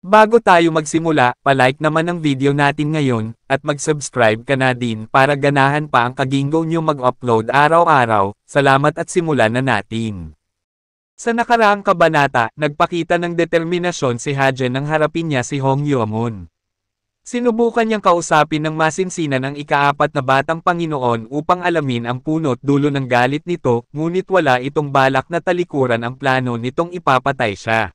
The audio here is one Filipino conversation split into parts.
Bago tayo magsimula, palike naman ang video natin ngayon, at mag-subscribe ka na din para ganahan pa ang Kaginggo nyo mag-upload araw-araw. Salamat at simulan na natin. Sa nakaraang kabanata, nagpakita ng determinasyon si Hajen nang harapin niya si Hong Yuamon. Sinubukan niyang kausapin ng masinsinan ang ika-4 na batang Panginoon upang alamin ang punot dulo ng galit nito, ngunit wala itong balak na talikuran ang plano nitong ipapatay siya.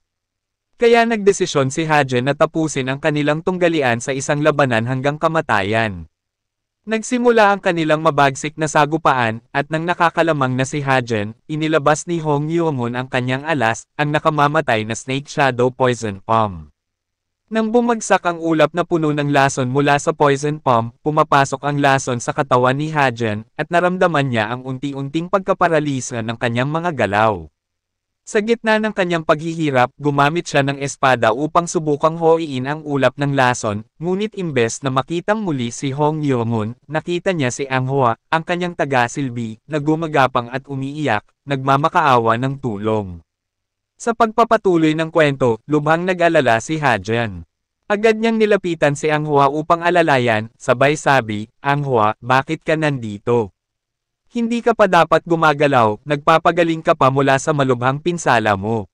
Kaya nagdesisyon si Hajen na tapusin ang kanilang tunggalian sa isang labanan hanggang kamatayan. Nagsimula ang kanilang mabagsik na sagupaan, at nang nakakalamang na si Hajen, inilabas ni Hong Yuamon ang kanyang alas, ang nakamamatay na Snake Shadow Poison Palm. Nang bumagsak ang ulap na puno ng lason mula sa Poison Palm, pumapasok ang lason sa katawan ni Hajen, at naramdaman niya ang unti-unting pagkaparalisa ng kanyang mga galaw. Sa gitna ng kanyang paghihirap, gumamit siya ng espada upang subukang hoiin ang ulap ng lason, ngunit imbes na makitang muli si Hong Yuamon, nakita niya si Anghua, ang kanyang taga-silbi, na gumagapang at umiiyak, nagmamakaawa ng tulong. Sa pagpapatuloy ng kwento, lubhang nag-alala si Hajen. Agad niyang nilapitan si Anghua upang alalayan, sabay sabi, "Anghua, bakit ka nandito? Hindi ka pa dapat gumagalaw, nagpapagaling ka pa mula sa malubhang pinsala mo."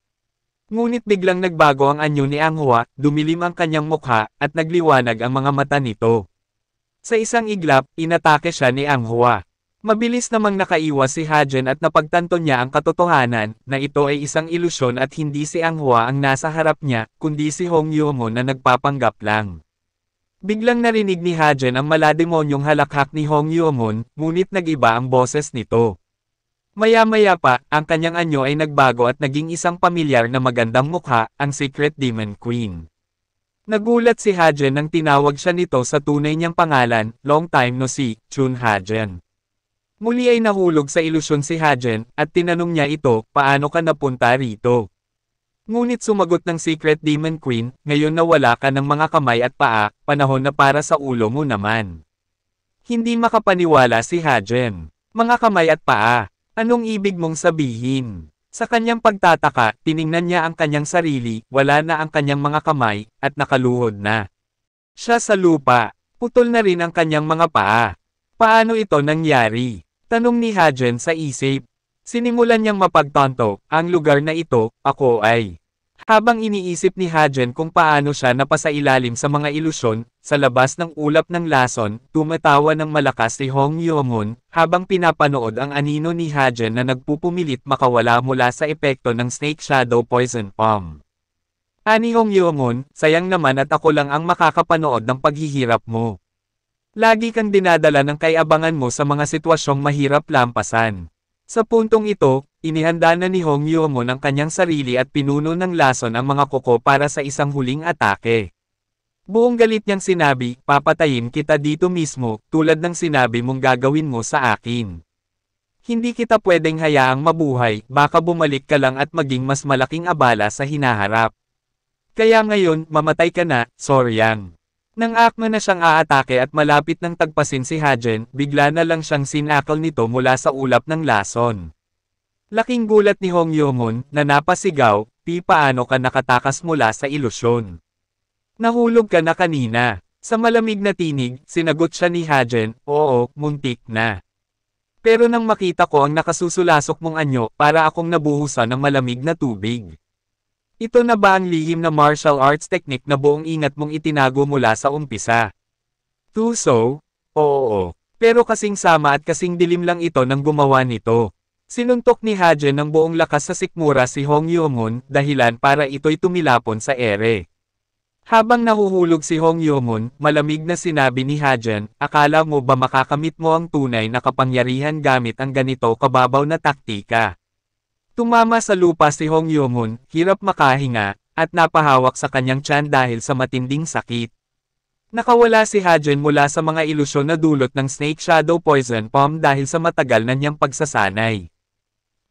Ngunit biglang nagbago ang anyo ni Anghua, dumilim ang kanyang mukha, at nagliwanag ang mga mata nito. Sa isang iglap, inatake siya ni Anghua. Mabilis namang nakaiwas si Hajen at napagtanto niya ang katotohanan, na ito ay isang ilusyon at hindi si Anghua ang nasa harap niya, kundi si Hong Yuamon na nagpapanggap lang. Biglang narinig ni Hajen ang malademonyong halakhak ni Hong Yuamon, ngunit nag-iba ang boses nito. Maya-maya pa, ang kanyang anyo ay nagbago at naging isang pamilyar na magandang mukha, ang Secret Demon Queen. Nagulat si Hajen nang tinawag siya nito sa tunay niyang pangalan, "Long time no see, Chun Hajen." Muli ay nahulog sa ilusyon si Hajen, at tinanong niya ito, "Paano ka napunta rito?" Ngunit sumagot ng Secret Demon Queen, "Ngayon na wala ka ng mga kamay at paa, panahon na para sa ulo mo naman." Hindi makapaniwala si Hajen. "Mga kamay at paa? Anong ibig mong sabihin?" Sa kanyang pagtataka, tiningnan niya ang kanyang sarili, wala na ang kanyang mga kamay, at nakaluhod na siya sa lupa. Putol na rin ang kanyang mga paa. Paano ito nangyari? Tanong ni Hajen sa isip. Sinimulan niyang mapagtanto, ang lugar na ito, ako ay. Habang iniisip ni Hajen kung paano siya napasailalim sa mga ilusyon, sa labas ng ulap ng lason, tumatawa ng malakas si Hong Yuamon, habang pinapanood ang anino ni Hajen na nagpupumilit makawala mula sa epekto ng Snake Shadow Poison Palm. Ani Hong Yuamon, sayang naman at ako lang ang makakapanood ng paghihirap mo. Lagi kang dinadala ng kaiabangan mo sa mga sitwasyong mahirap lampasan. Sa puntong ito, inihanda na ni Hong Yuamon ang kanyang sarili at pinuno ng lason ang mga kuko para sa isang huling atake. Buong galit niyang sinabi, "Papatayin kita dito mismo, tulad ng sinabi mong gagawin mo sa akin. Hindi kita pwedeng hayaang mabuhay, baka bumalik ka lang at maging mas malaking abala sa hinaharap. Kaya ngayon, mamatay ka na, Soryang." Nang akma na siyang aatake at malapit ng tagpasin si Hajen, bigla na lang siyang sinakal nito mula sa ulap ng lason. Laking gulat ni Hong Yuamon, na napasigaw, paano ka nakatakas mula sa ilusyon? Nahulog ka na kanina." Sa malamig na tinig, sinagot siya ni Hajen, "Oo, muntik na. Pero nang makita ko ang nakasusulasok mong anyo, para akong nabuhusan ng malamig na tubig. Ito na ba ang lihim na martial arts technique na buong ingat mong itinago mula sa umpisa?" "Tuso? Oo. Pero kasing sama at kasing dilim lang ito nang gumawa nito." Sinuntok ni Hajen ng buong lakas sa sikmura si Hong Yuamon, dahilan para ito'y tumilapon sa ere. Habang nahuhulog si Hong Yuamon, malamig na sinabi ni Hajen, "Akala mo ba makakamit mo ang tunay na kapangyarihan gamit ang ganito kababaw na taktika?" Tumama sa lupa si Hong Yuamon, hirap makahinga, at napahawak sa kanyang tiyan dahil sa matinding sakit. Nakawala si Hajen mula sa mga ilusyon na dulot ng Snake Shadow Poison Palm dahil sa matagal na niyang pagsasanay.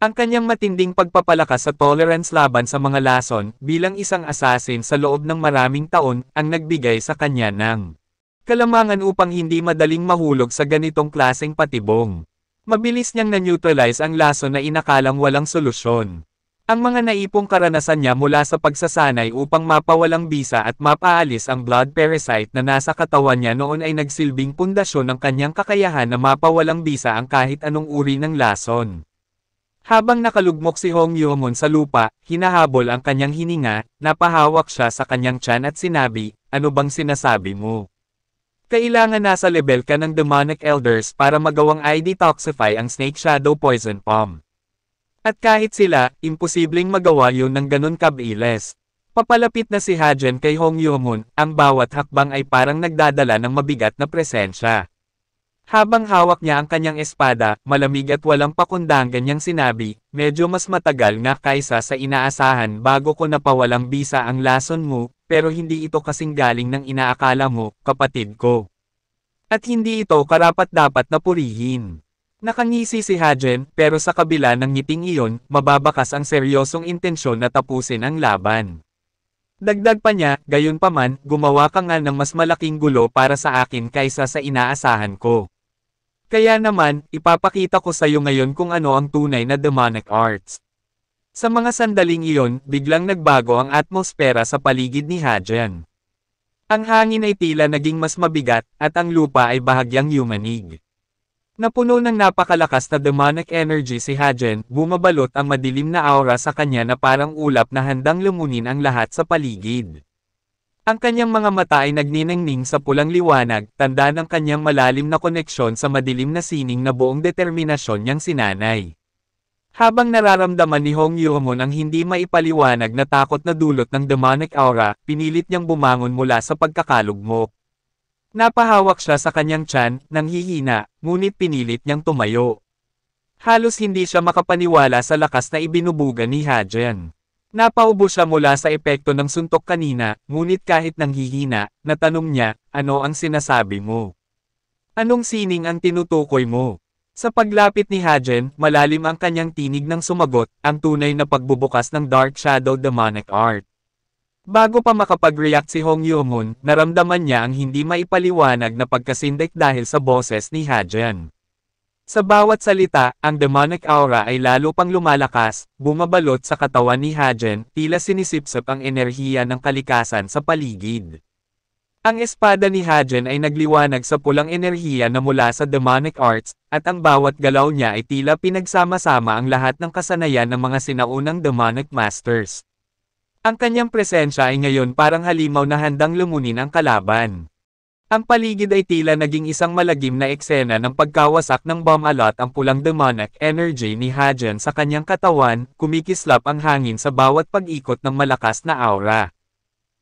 Ang kanyang matinding pagpapalakas sa tolerance laban sa mga lason, bilang isang assassin sa loob ng maraming taon, ang nagbigay sa kanya ng kalamangan upang hindi madaling mahulog sa ganitong klaseng patibong. Mabilis niyang na-neutralize ang lason na inakalang walang solusyon. Ang mga naipong karanasan niya mula sa pagsasanay upang mapawalang bisa at mapaalis ang blood parasite na nasa katawan niya noon ay nagsilbing pundasyon ng kanyang kakayahan na mapawalang bisa ang kahit anong uri ng lason. Habang nakalugmok si Hong Yeo-mon sa lupa, hinahabol ang kanyang hininga, napahawak siya sa kanyang tiyan at sinabi, "Ano bang sinasabi mo? Kailangan nasa level ka ng demonic elders para magawang i-detoxify ang snake shadow poison palm. At kahit sila, imposibleng magawa yun ng ganun kabilis." Papalapit na si Hajen kay Hong Yeo-mon, ang bawat hakbang ay parang nagdadala ng mabigat na presensya. Habang hawak niya ang kanyang espada, malamig at walang pakundangan niyang sinabi, "Medyo mas matagal nga kaysa sa inaasahan bago ko napawalang bisa ang lason mo, pero hindi ito kasing galing ng inaakala mo, kapatid ko. At hindi ito karapat-dapat na purihin." Nakangisi si Hajen, pero sa kabila ng ngiting iyon, mababakas ang seryosong intensyon na tapusin ang laban. Dagdag pa niya, "Gayunpaman, gumawa ka nga ng mas malaking gulo para sa akin kaysa sa inaasahan ko. Kaya naman, ipapakita ko sa iyo ngayon kung ano ang tunay na demonic arts." Sa mga sandaling iyon, biglang nagbago ang atmosfera sa paligid ni Hajen. Ang hangin ay tila naging mas mabigat, at ang lupa ay bahagyang yumanig. Napuno ng napakalakas na demonic energy si Hajen, bumabalot ang madilim na aura sa kanya na parang ulap na handang lumunin ang lahat sa paligid. Ang kanyang mga mata ay nagniningning sa pulang liwanag, tanda ng kanyang malalim na koneksyon sa madilim na sining na buong determinasyon niyang sinanay. Habang nararamdaman ni Hong Yeo-mon ang hindi maipaliwanag na takot na dulot ng demonic aura, pinilit niyang bumangon mula sa pagkakalugmok. Napahawak siya sa kanyang tiyan, nang hihina, ngunit pinilit niyang tumayo. Halos hindi siya makapaniwala sa lakas na ibinubuga ni Hajen. Napaubo siya mula sa epekto ng suntok kanina, ngunit kahit nang hihina, natanong niya, "Ano ang sinasabi mo? Anong sining ang tinutukoy mo?" Sa paglapit ni Hajen, malalim ang kanyang tinig nang sumagot, ang tunay na pagbubukas ng Dark Shadow Demonic Art. Bago pa makapag-react si Hong Yeo-mon, naramdaman niya ang hindi maipaliwanag na pagkasindak dahil sa boses ni Hajen. Sa bawat salita, ang demonic aura ay lalo pang lumalakas, bumabalot sa katawan ni Hajen, tila sinisipsip ang enerhiya ng kalikasan sa paligid. Ang espada ni Hajen ay nagliwanag sa pulang enerhiya na mula sa demonic arts, at ang bawat galaw niya ay tila pinagsama-sama ang lahat ng kasanayan ng mga sinaunang demonic masters. Ang kanyang presensya ay ngayon parang halimaw na handang lumunin ang kalaban. Ang paligid ay tila naging isang malagim na eksena ng pagkawasak ng bomb-alot ang pulang demonic energy ni Hajen sa kanyang katawan, kumikislap ang hangin sa bawat pag-ikot ng malakas na aura.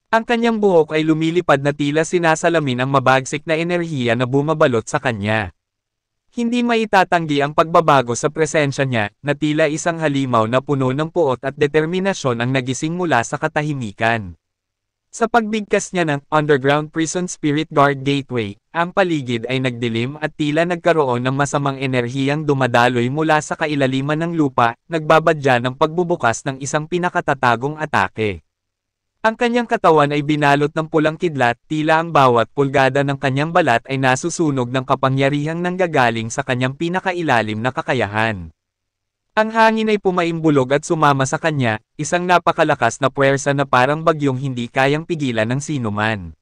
Ang kanyang buhok ay lumilipad na tila sinasalamin ang mabagsik na enerhiya na bumabalot sa kanya. Hindi maitatanggi ang pagbabago sa presensya niya, na tila isang halimaw na puno ng puot at determinasyon ang nagising mula sa katahimikan. Sa pagbigkas niya ng underground prison spirit guard gateway, ang paligid ay nagdilim at tila nagkaroon ng masamang enerhiyang dumadaloy mula sa kailaliman ng lupa, nagbabadya ng pagbubukas ng isang pinakatatagong atake. Ang kanyang katawan ay binalot ng pulang kidlat, tila ang bawat pulgada ng kanyang balat ay nasusunog ng kapangyarihang nanggagaling sa kanyang pinakailalim na kakayahan. Ang hangin ay pumaimbulog at sumama sa kanya, isang napakalakas na puwersa na parang bagyong hindi kayang pigilan ng sinuman.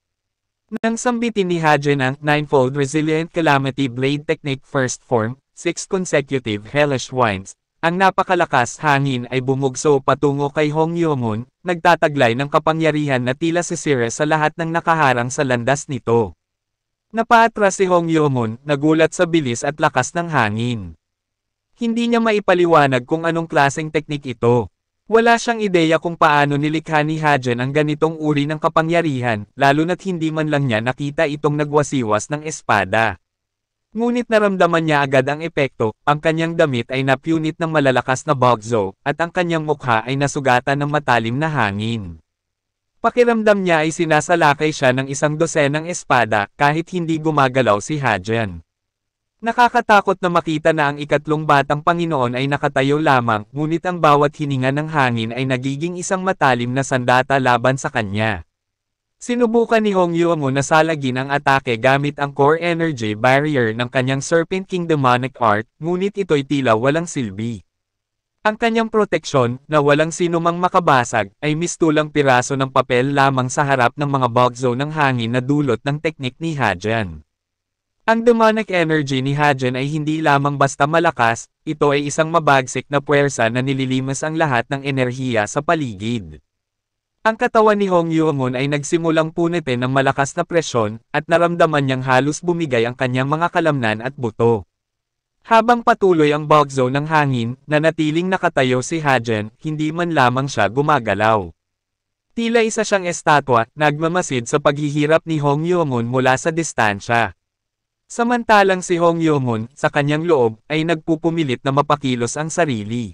Nang sambitin ni Hajen ang Ninefold Resilient Calamity Blade Technique First Form, 6 consecutive hellish winds, ang napakalakas hangin ay bumugso patungo kay Hong Yeo-mon, nagtataglay ng kapangyarihan na tila sisira sa lahat ng nakaharang sa landas nito. Napaatras si Hong Yeo-mon, nagulat sa bilis at lakas ng hangin. Hindi niya maipaliwanag kung anong klaseng teknik ito. Wala siyang ideya kung paano nilikha ni Hajen ang ganitong uri ng kapangyarihan, lalo na't hindi man lang niya nakita itong nagwasiwas ng espada. Ngunit naramdaman niya agad ang epekto, ang kanyang damit ay napunit ng malalakas na bugzo, at ang kanyang mukha ay nasugatan ng matalim na hangin. Pakiramdam niya ay sinasalakay siya ng isang dosenang espada, kahit hindi gumagalaw si Hajen. Nakakatakot na makita na ang ikatlong batang Panginoon ay nakatayo lamang, ngunit ang bawat hininga ng hangin ay nagiging isang matalim na sandata laban sa kanya. Sinubukan ni Hong Yeo-mon na salagin ang atake gamit ang core energy barrier ng kanyang Serpent King Demonic Art, ngunit ito'y tila walang silbi. Ang kanyang proteksyon, na walang sinumang makabasag, ay mistulang piraso ng papel lamang sa harap ng mga bugzo ng hangin na dulot ng teknik ni Hajan. Ang demonic energy ni Hajan ay hindi lamang basta malakas, ito ay isang mabagsik na puwersa na nililimas ang lahat ng enerhiya sa paligid. Ang katawan ni Hong Yuamon ay nagsimulang punitin ng malakas na presyon, at naramdaman niyang halos bumigay ang kanyang mga kalamnan at buto. Habang patuloy ang bugzo ng hangin, nanatiling nakatayo si Hajan, hindi man lamang siya gumagalaw. Tila isa siyang estatwa, nagmamasid sa paghihirap ni Hong Yuamon mula sa distansya. Samantalang si Hong Yuamon, sa kanyang loob, ay nagpupumilit na mapakilos ang sarili.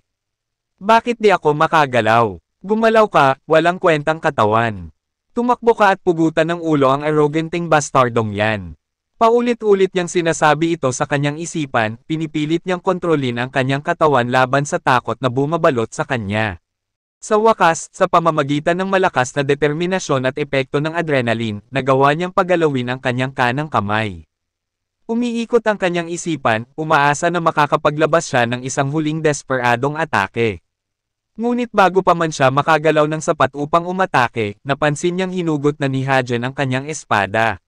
Bakit di ako makagalaw? Gumalaw ka, walang kwentang katawan. Tumakbo ka at pugutan ng ulo ang arroganting bastardong yan. Paulit-ulit niyang sinasabi ito sa kanyang isipan, pinipilit niyang kontrolin ang kanyang katawan laban sa takot na bumabalot sa kanya. Sa wakas, sa pamamagitan ng malakas na determinasyon at epekto ng adrenaline, nagawa niyang pagalawin ang kanyang kanang kamay. Umiikot ang kanyang isipan, umaasa na makakapaglabas siya ng isang huling desperadong atake. Ngunit bago pa man siya makagalaw ng sapat upang umatake, napansin niyang hinugot na ni Hajan ang kanyang espada.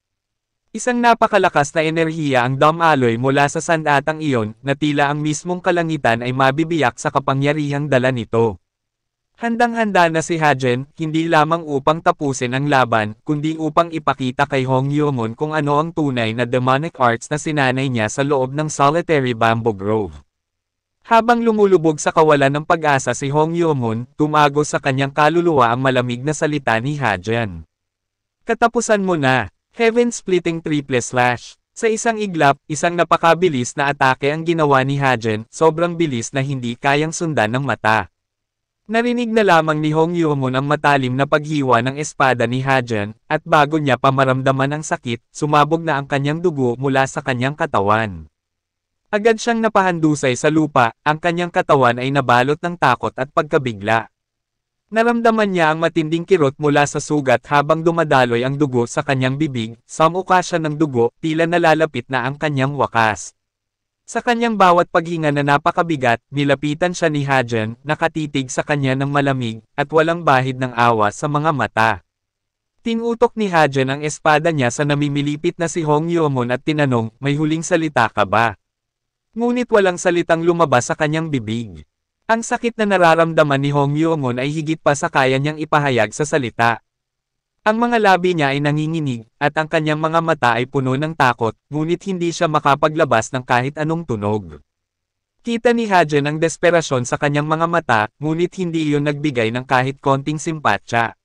Isang napakalakas na enerhiya ang dumaloy mula sa sandatang iyon, na tila ang mismong kalangitan ay mabibiyak sa kapangyarihang dala nito. Handang-handa na si Hajan, hindi lamang upang tapusin ang laban, kundi upang ipakita kay Hong Yuamon kung ano ang tunay na demonic arts na sinanay niya sa loob ng solitary bamboo grove. Habang lumulubog sa kawalan ng pag-asa si Hong Yuamon, tumago sa kanyang kaluluwa ang malamig na salita ni Hajan. Katapusan mo na. Heaven-splitting triple slash. Sa isang iglap, isang napakabilis na atake ang ginawa ni Hajan, sobrang bilis na hindi kayang sundan ng mata. Narinig na lamang ni Hong Yuamon ang matalim na paghiwa ng espada ni Hajan, at bago niya pa maramdaman ang sakit, sumabog na ang kanyang dugo mula sa kanyang katawan. Agad siyang napahandusay sa lupa, ang kanyang katawan ay nabalot ng takot at pagkabigla. Naramdaman niya ang matinding kirot mula sa sugat habang dumadaloy ang dugo sa kanyang bibig, samuka siya ng dugo, tila nalalapit na ang kanyang wakas. Sa kanyang bawat paghinga na napakabigat, nilapitan siya ni Hajan, nakatitig sa kanya ng malamig, at walang bahid ng awa sa mga mata. Tinutok ni Hajan ang espada niya sa namimilipit na si Hong Yuamon at tinanong, may huling salita ka ba? Ngunit walang salitang lumabas sa kanyang bibig. Ang sakit na nararamdaman ni Hong Yuamon ay higit pa sa kaya niyang ipahayag sa salita. Ang mga labi niya ay nanginginig, at ang kanyang mga mata ay puno ng takot, ngunit hindi siya makapaglabas ng kahit anong tunog. Kita ni Hajan ang desperasyon sa kanyang mga mata, ngunit hindi iyon nagbigay ng kahit konting simpatsya.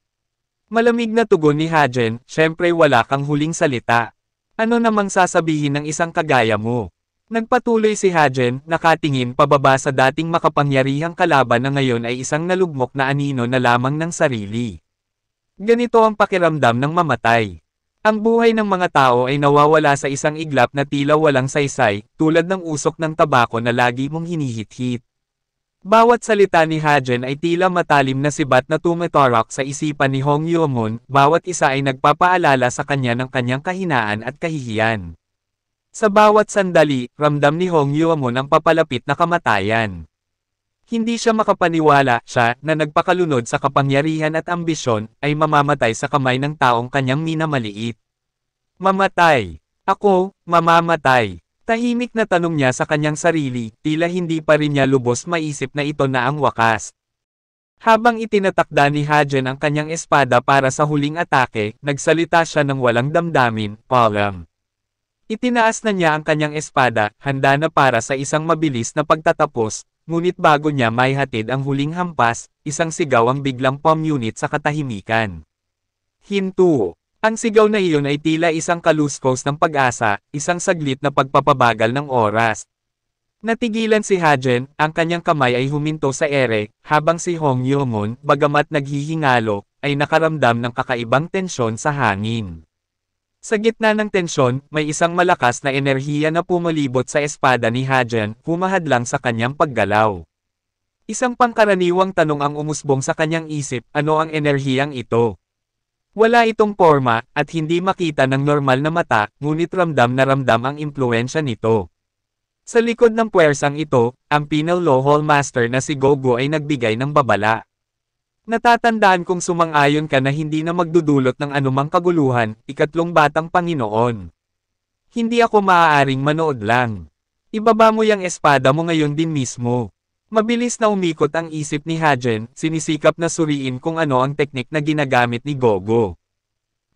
Malamig na tugon ni Hajan, syempre wala kang huling salita. Ano namang sasabihin ng isang kagaya mo? Nagpatuloy si Hajan, nakatingin pababa sa dating makapangyarihang kalaban na ngayon ay isang nalugmok na anino na lamang ng sarili. Ganito ang pakiramdam ng mamatay. Ang buhay ng mga tao ay nawawala sa isang iglap na tila walang saysay, tulad ng usok ng tabako na lagi mong hinihit-hit. Bawat salita ni Hajan ay tila matalim na sibat na tumatarok sa isipan ni Hong Yuamon, bawat isa ay nagpapaalala sa kanya ng kanyang kahinaan at kahihiyan. Sa bawat sandali, ramdam ni Hong Yuamon ang papalapit na kamatayan. Hindi siya makapaniwala, siya, na nagpakalunod sa kapangyarihan at ambisyon, ay mamamatay sa kamay ng taong kanyang minamaliit. Mamatay. Ako, mamamatay. Tahimik na tanong niya sa kanyang sarili, tila hindi pa rin niya lubos maisip na ito na ang wakas. Habang itinatakda ni Hajan ang kanyang espada para sa huling atake, nagsalita siya ng walang damdamin, "Palam." Itinaas na niya ang kanyang espada, handa na para sa isang mabilis na pagtatapos, ngunit bago niya maihatid ang huling hampas, isang sigaw ang biglang pumunit sa katahimikan. Hinto! Ang sigaw na iyon ay tila isang kaluskos ng pag-asa, isang saglit na pagpapabagal ng oras. Natigilan si Hajan, ang kanyang kamay ay huminto sa ere, habang si Hong Yuamon, bagamat naghihingalo, ay nakaramdam ng kakaibang tensyon sa hangin. Sa gitna ng tensyon, may isang malakas na enerhiya na pumalibot sa espada ni Hajan, humahadlang sa kanyang paggalaw. Isang pangkaraniwang tanong ang umusbong sa kanyang isip, ano ang enerhiyang ito? Wala itong porma, at hindi makita ng normal na mata, ngunit ramdam na ramdam ang impluensya nito. Sa likod ng puwersang ito, ang Penal Lohol Master na si Gogo ay nagbigay ng babala. Natatandaan kong sumang-ayon ka na hindi na magdudulot ng anumang kaguluhan, ikatlong batang Panginoon. Hindi ako maaaring manood lang. Ibaba mo yung espada mo ngayon din mismo. Mabilis na umikot ang isip ni Hajen, sinisikap na suriin kung ano ang teknik na ginagamit ni Gogo.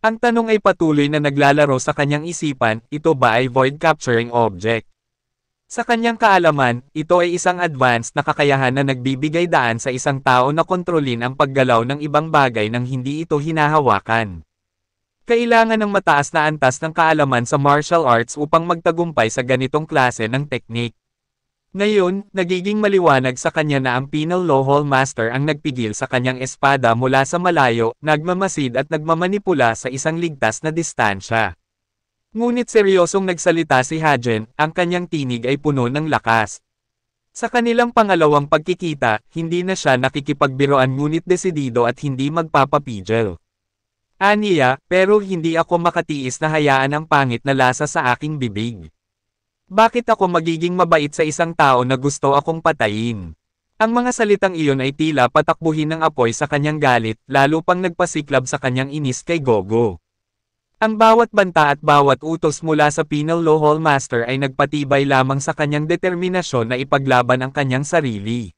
Ang tanong ay patuloy na naglalaro sa kanyang isipan, ito ba ay void capturing object? Sa kanyang kaalaman, ito ay isang advanced na kakayahan na nagbibigay daan sa isang tao na kontrolin ang paggalaw ng ibang bagay nang hindi ito hinahawakan. Kailangan ng mataas na antas ng kaalaman sa martial arts upang magtagumpay sa ganitong klase ng teknik. Ngayon, nagiging maliwanag sa kanya na ang Penal Lohol Master ang nagpigil sa kanyang espada mula sa malayo, nagmamasid at nagmamanipula sa isang ligtas na distansya. Ngunit seryosong nagsalita si Hajen, ang kanyang tinig ay puno ng lakas. Sa kanilang pangalawang pagkikita, hindi na siya nakikipagbiroan ngunit desidido at hindi magpapapigil. Aniya, pero hindi ako makatiis na hayaan ang pangit na lasa sa aking bibig. Bakit ako magiging mabait sa isang tao na gusto akong patayin? Ang mga salitang iyon ay tila patakbuhin ng apoy sa kanyang galit, lalo pang nagpasiklab sa kanyang inis kay Gogo. Ang bawat banta at bawat utos mula sa Penal Lohol Master ay nagpatibay lamang sa kanyang determinasyon na ipaglaban ang kanyang sarili.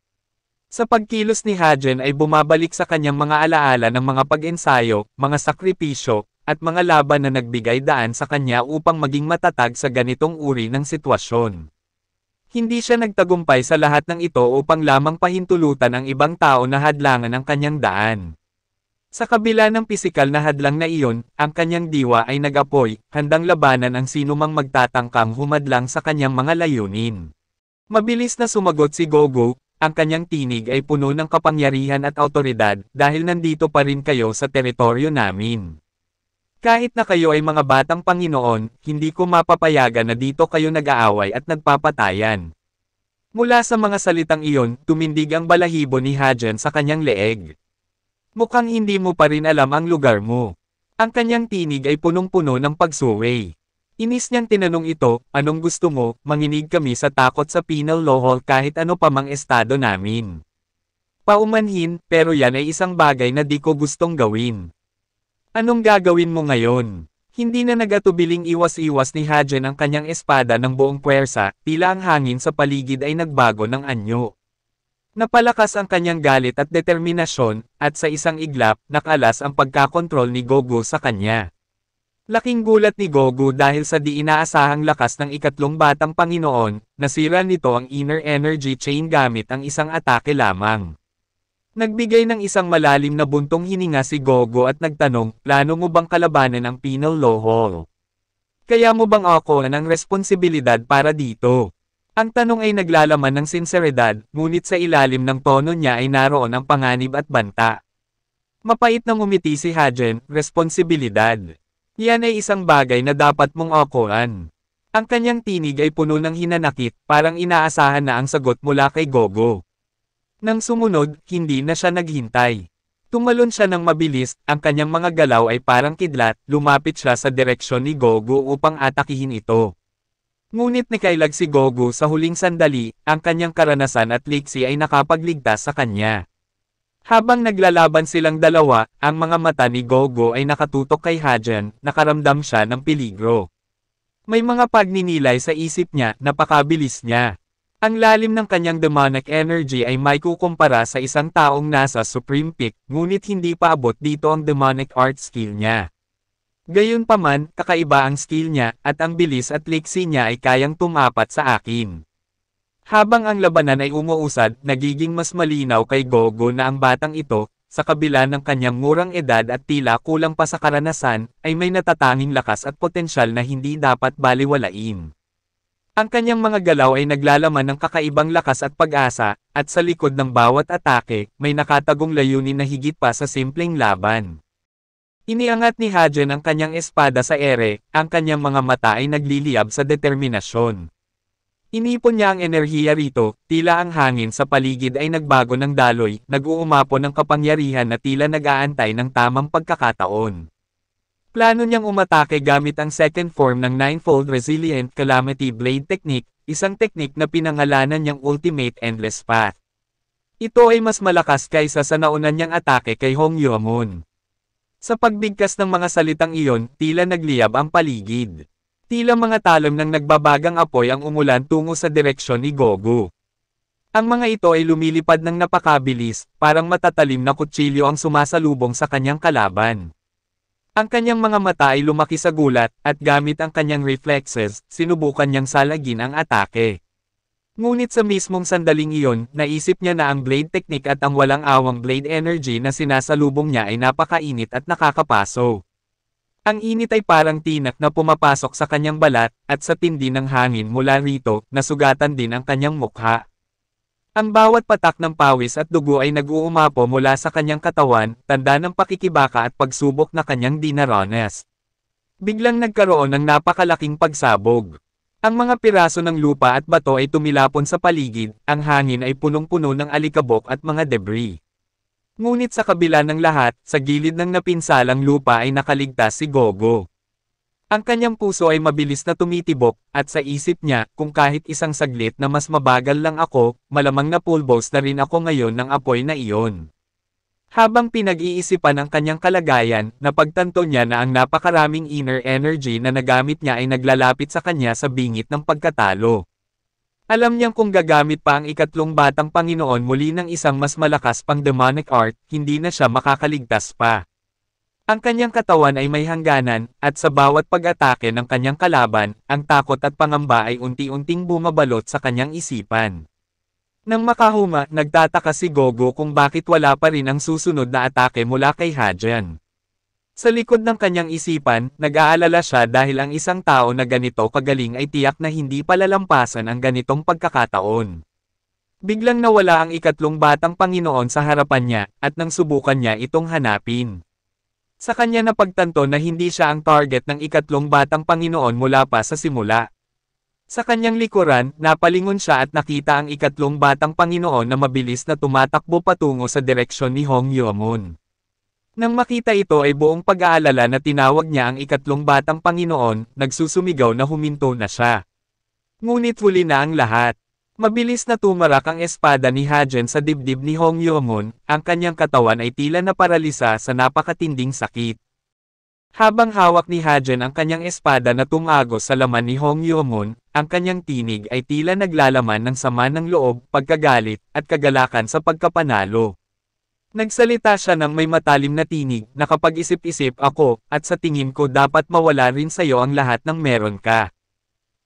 Sa pagkilos ni Hajen ay bumabalik sa kanyang mga alaala ng mga pag-ensayo, mga sakripisyo, at mga laban na nagbigay daan sa kanya upang maging matatag sa ganitong uri ng sitwasyon. Hindi siya nagtagumpay sa lahat ng ito upang lamang pahintulutan ang ibang tao na hadlangan ang kanyang daan. Sa kabila ng pisikal na hadlang na iyon, ang kanyang diwa ay nag-apoy, handang labanan ang sinumang magtatangkang humadlang sa kanyang mga layunin. Mabilis na sumagot si Gogo, ang kanyang tinig ay puno ng kapangyarihan at awtoridad, dahil nandito pa rin kayo sa teritoryo namin. Kahit na kayo ay mga batang Panginoon, hindi ko mapapayagan na dito kayo nag-aaway at nagpapatayan. Mula sa mga salitang iyon, tumindig ang balahibo ni Hajen sa kanyang leeg. Mukhang hindi mo pa rin alam ang lugar mo. Ang kanyang tinig ay punong-puno ng pagsuway. Inis niyang tinanong ito, anong gusto mo, manginig kami sa takot sa Penal Lohol kahit ano pa mang estado namin. Paumanhin, pero yan ay isang bagay na di ko gustong gawin. Anong gagawin mo ngayon? Hindi na nagatubiling iwas-iwas ni Hajen ang kanyang espada ng buong puwersa, tila ang hangin sa paligid ay nagbago ng anyo. Napalakas ang kanyang galit at determinasyon, at sa isang iglap, nakalas ang pagkakontrol ni Gogo sa kanya. Laking gulat ni Gogo dahil sa di inaasahang lakas ng ikatlong batang Panginoon, nasira nito ang inner energy chain gamit ang isang atake lamang. Nagbigay ng isang malalim na buntong hininga si Gogo at nagtanong, plano mo bang kalabanan ang Penal Lohol? Kaya mo bang ako ng responsibilidad para dito? Ang tanong ay naglalaman ng sinseridad, ngunit sa ilalim ng tono niya ay naroon ang panganib at banta. Mapait na ngumiti si Hajen, responsibilidad. Yan ay isang bagay na dapat mong akuan. Ang kanyang tinig ay puno ng hinanakit, parang inaasahan na ang sagot mula kay Gogo. Nang sumunod, hindi na siya naghintay. Tumalon siya ng mabilis, ang kanyang mga galaw ay parang kidlat, lumapit siya sa direksyon ni Gogo upang atakihin ito. Ngunit nakailag si Gogo sa huling sandali, ang kanyang karanasan at liksi ay nakapagligtas sa kanya. Habang naglalaban silang dalawa, ang mga mata ni Gogo ay nakatutok kay Hajen, nakaramdam siya ng peligro. May mga pagninilay sa isip niya, napakabilis niya. Ang lalim ng kanyang demonic energy ay may kukumpara sa isang taong nasa supreme peak, ngunit hindi pa abot dito ang demonic art skill niya. Gayunpaman, kakaiba ang skill niya, at ang bilis at liksi niya ay kayang tumapat sa akin. Habang ang labanan ay umuusad, nagiging mas malinaw kay Gogo na ang batang ito, sa kabila ng kanyang murang edad at tila kulang pa sa karanasan, ay may natatanging lakas at potensyal na hindi dapat baliwalain. Ang kanyang mga galaw ay naglalaman ng kakaibang lakas at pag-asa, at sa likod ng bawat atake, may nakatagong layunin na higit pa sa simpleng laban. Iniangat ni Hajen ang kanyang espada sa ere, ang kanyang mga mata ay nagliliyab sa determinasyon. Inipon niya ang enerhiya rito, tila ang hangin sa paligid ay nagbago ng daloy, nag-uumapo ng kapangyarihan na tila nag-aantay ng tamang pagkakataon. Plano niyang umatake gamit ang second form ng Ninefold Resilient Calamity Blade Technique, isang teknik na pinangalanan niyang Ultimate Endless Path. Ito ay mas malakas kaysa sa nauna niyang atake kay Hong Yeo-moon. Sa pagbigkas ng mga salitang iyon, tila nagliyab ang paligid. Tila mga talon ng nagbabagang apoy ang umulan tungo sa direksyon ni Gogo. Ang mga ito ay lumilipad ng napakabilis, parang matatalim na kutsilyo ang sumasalubong sa kanyang kalaban. Ang kanyang mga mata ay lumaki sa gulat, at gamit ang kanyang reflexes, sinubukan niyang salagin ang atake. Ngunit sa mismong sandaling iyon, naisip niya na ang blade technique at ang walang awang blade energy na sinasalubong niya ay napakainit at nakakapaso. Ang init ay parang tinak na pumapasok sa kanyang balat, at sa tindi ng hangin mula rito, nasugatan din ang kanyang mukha. Ang bawat patak ng pawis at dugo ay nag-uumapo mula sa kanyang katawan, tanda ng pakikibaka at pagsubok na kanyang dinaranas. Biglang nagkaroon ng napakalaking pagsabog. Ang mga piraso ng lupa at bato ay tumilapon sa paligid, ang hangin ay punong-puno ng alikabok at mga debris. Ngunit sa kabila ng lahat, sa gilid ng napinsalang lupa ay nakaligtas si Gogo. Ang kanyang puso ay mabilis na tumitibok, at sa isip niya, kung kahit isang saglit na mas mabagal lang ako, malamang na pulbos na rin ako ngayon ng apoy na iyon. Habang pinag-iisipan ang kanyang kalagayan, napagtanto niya na ang napakaraming inner energy na nagamit niya ay naglalapit sa kanya sa bingit ng pagkatalo. Alam niyang kung gagamit pa ang ikatlong batang Panginoon muli ng isang mas malakas pang demonic art, hindi na siya makakaligtas pa. Ang kanyang katawan ay may hangganan, at sa bawat pag-atake ng kanyang kalaban, ang takot at pangamba ay unti-unting bumabalot sa kanyang isipan. Nang makahuma, nagtataka si Gogo kung bakit wala pa rin ang susunod na atake mula kay Hajan. Sa likod ng kanyang isipan, nag-aalala siya dahil ang isang tao na ganito kagaling ay tiyak na hindi palalampasan ang ganitong pagkakataon. Biglang nawala ang ikatlong batang Panginoon sa harapan niya, at nang subukan niya itong hanapin. Sa kanya napagtanto na hindi siya ang target ng ikatlong batang Panginoon mula pa sa simula. Sa kanyang likuran, napalingon siya at nakita ang ikatlong batang Panginoon na mabilis na tumatakbo patungo sa direksyon ni Hong Yeo-moon. Nang makita ito ay buong pag-aalala na tinawag niya ang ikatlong batang Panginoon, nagsusumigaw na huminto na siya. Ngunit huli na ang lahat. Mabilis na tumarak ang espada ni Hajan sa dibdib ni Hong Yeo-moon, ang kanyang katawan ay tila naparalisa sa napakatinding sakit. Habang hawak ni Hajan ang kanyang espada na tumagos sa laman ni Hong Yeo-moon, ang kanyang tinig ay tila naglalaman ng sama ng loob, pagkagalit, at kagalakan sa pagkapanalo. Nagsalita siya ng may matalim na tinig, nakapag-isip-isip ako, at sa tingin ko dapat mawala rin sa'yo ang lahat ng meron ka.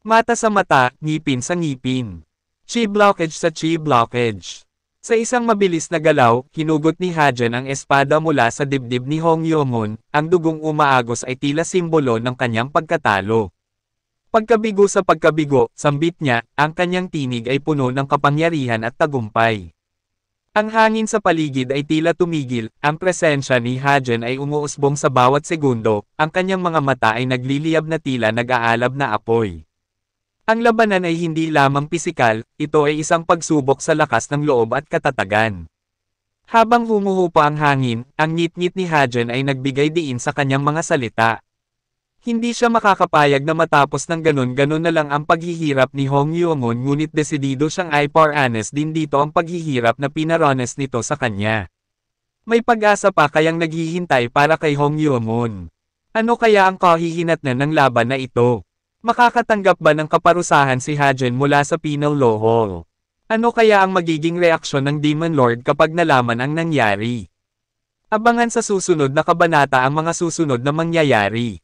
Mata sa mata, ngipin sa ngipin. Chi blockage sa chi blockage. Sa isang mabilis na galaw, hinugot ni Hajan ang espada mula sa dibdib ni Hong Yeo-moon, ang dugong umaagos ay tila simbolo ng kanyang pagkatalo. Pagkabigo sa pagkabigo, sambit niya, ang kanyang tinig ay puno ng kapangyarihan at tagumpay. Ang hangin sa paligid ay tila tumigil, ang presensya ni Hajan ay umuusbong sa bawat segundo, ang kanyang mga mata ay nagliliyab na tila nag-aalab na apoy. Ang labanan ay hindi lamang pisikal, ito ay isang pagsubok sa lakas ng loob at katatagan. Habang humuhupa ang hangin, ang ngit-ngit ni Hajan ay nagbigay diin sa kanyang mga salita. Hindi siya makakapayag na matapos ng ganon-ganon na lang ang paghihirap ni Hong Yeo-moon, ngunit desidido siyang iparanas din dito ang paghihirap na pinaranas nito sa kanya. May pag-asa pa kayang naghihintay para kay Hong Yeo-moon. Ano kaya ang kahihinatnan ng laban na ito? Makakatanggap ba ng kaparusahan si Hajan mula sa Penal Law Hall? Ano kaya ang magiging reaksyon ng Demon Lord kapag nalaman ang nangyari? Abangan sa susunod na kabanata ang mga susunod na mangyayari.